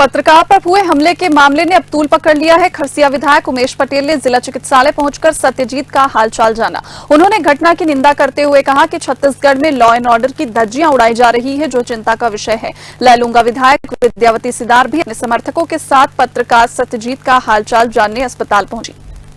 पत्रकार पर हुए हमले के मामले ने अब तूल पकड़ लिया है। खरसिया विधायक उमेश पटेल ने जिला चिकित्सालय पहुंचकर सत्यजीत का हालचाल जाना। उन्होंने घटना की निंदा करते हुए कहा कि छत्तीसगढ़ में लॉ एंड ऑर्डर की धज्जियां उड़ाई जा रही है, जो चिंता का विषय है। लैलूंगा विधायक विद्यावती सिदार भी अपने समर्थकों के साथ पत्रकार सत्यजीत का हालचाल जानने अस्पताल पहुंची।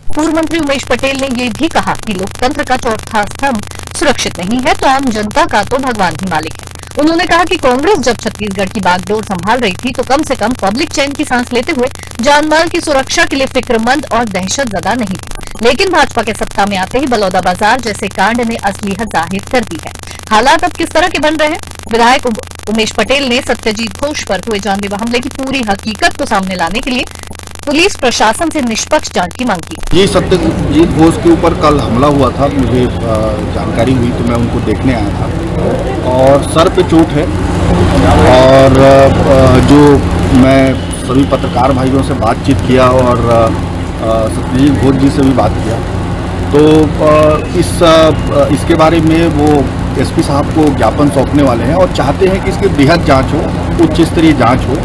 पूर्व मंत्री उमेश पटेल ने ये भी कहा कि लोकतंत्र का चौथा स्तंभ सुरक्षित नहीं है तो आम जनता का तो भगवान ही मालिक है। उन्होंने कहा कि कांग्रेस जब छत्तीसगढ़ की बागडोर संभाल रही थी तो कम से कम पब्लिक चैन की सांस लेते हुए जानमाल की सुरक्षा के लिए फिक्रमंद और दहशतजदा नहीं थी, लेकिन भाजपा के सत्ता में आते ही बलौदाबाजार जैसे कांड ने असलियत जाहिर कर दी है। हालात अब किस तरह के बन रहे हैं? विधायक उमेश पटेल ने सत्यजीत घोष पर हुए जानलेवा हमले की पूरी हकीकत को सामने लाने के लिए पुलिस प्रशासन से निष्पक्ष जांच की मांग की। ये सत्यजीत घोष के ऊपर कल हमला हुआ था, मुझे जानकारी हुई तो मैं उनको देखने आया था और सर पे चोट है। और जो मैं सभी पत्रकार भाइयों से बातचीत किया और सत्यजीत घोष जी से भी बात किया तो इसके बारे में वो एसपी साहब को ज्ञापन सौंपने वाले हैं और चाहते हैं कि इसकी बेहद जांच हो, उच्च स्तरीय जांच हो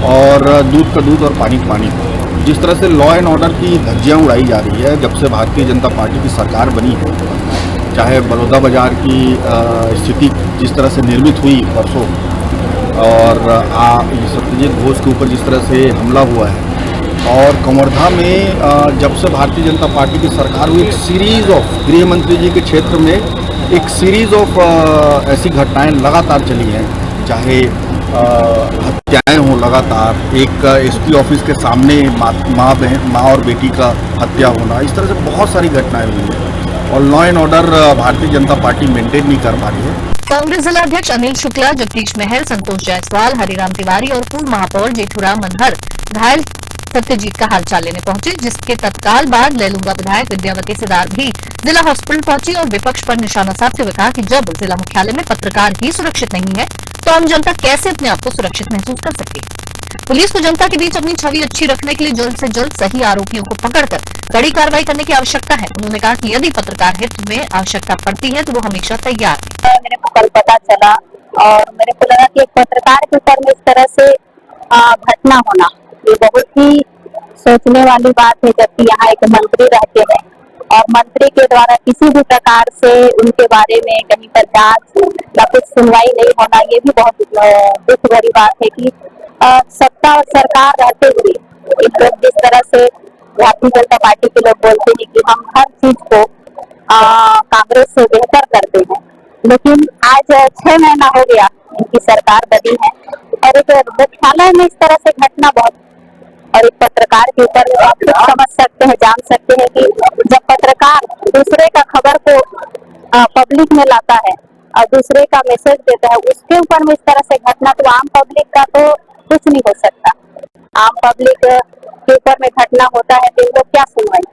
और दूध का दूध और पानी का पानी हो। जिस तरह से लॉ एंड ऑर्डर की धज्जियां उड़ाई जा रही है जब से भारतीय जनता पार्टी की सरकार बनी है, चाहे बलौदाबाजार की स्थिति जिस तरह से निर्मित हुई परसों और सत्यजीत घोष के ऊपर जिस तरह से हमला हुआ है और कवर्धा में जब से भारतीय जनता पार्टी की सरकार हुई, एक सीरीज ऑफ गृह मंत्री जी के क्षेत्र में एक सीरीज ऑफ ऐसी घटनाएं लगातार चली हैं, चाहे हत्याएं हो लगातार, एक एसपी ऑफिस के सामने माँ और बेटी का हत्या होना, इस तरह से बहुत सारी घटनाएं हुई हैं और law and order Bharatiya Janata party maintain नहीं कर पा रही है। कांग्रेस जिला अध्यक्ष अनिल शुक्ला, जगदीश महल, संतोष जायसवाल, हरिराम तिवारी और पूर्व महापौर जेठूराम मनहर घायल सत्यजीत का हालचाल लेने पहुंचे, जिसके तत्काल बाद लैलूंगा विधायक विद्यावती सिदार भी जिला हॉस्पिटल पहुंची और विपक्ष पर निशाना साधते हुए कहा कि जब जिला मुख्यालय में पत्रकार ही सुरक्षित नहीं है तो आम जनता कैसे अपने आप को सुरक्षित महसूस कर सकती है। पुलिस को जनता के बीच अपनी छवि अच्छी रखने के लिए जल्द से जल्द सही आरोपियों को पकड़कर कड़ी कार्रवाई करने की आवश्यकता है। उन्होंने कहा कि यदि पत्रकार हित में आवश्यकता पड़ती है तो वो हमेशा तैयार है। मेरे को कल पता चला और मेरे को लगा कि एक पत्रकार के ऊपर में इस तरह से घटना होना ये बहुत ही सोचने वाली बात है, जबकि यहाँ एक मंत्री रहते हैं और मंत्री के द्वारा किसी भी प्रकार से उनके बारे में कहीं पर जांच या कुछ सुनवाई नहीं होना, ये भी बहुत दुख भरी बात है कि सत्ता और सरकार रहते हुए एक लोग जिस तरह से भारतीय जनता पार्टी के लोग बोलते हैं कि हम हर चीज को कांग्रेस से बेहतर करते हैं, लेकिन आज 6 महीना हो गया इनकी सरकार बनी है और एक मुख्यालय में इस तरह से घटना बहुत, और एक पत्रकार के ऊपर आप कुछ समझ सकते हैं, जान सकते हैं कि जब पत्रकार दूसरे का खबर को पब्लिक में लाता है और दूसरे का मैसेज देता है, उसके ऊपर में इस तरह से घटना, तो आम पब्लिक का तो कुछ नहीं हो सकता। आम पब्लिक के ऊपर में घटना होता है तो इनको क्या सुनवाई।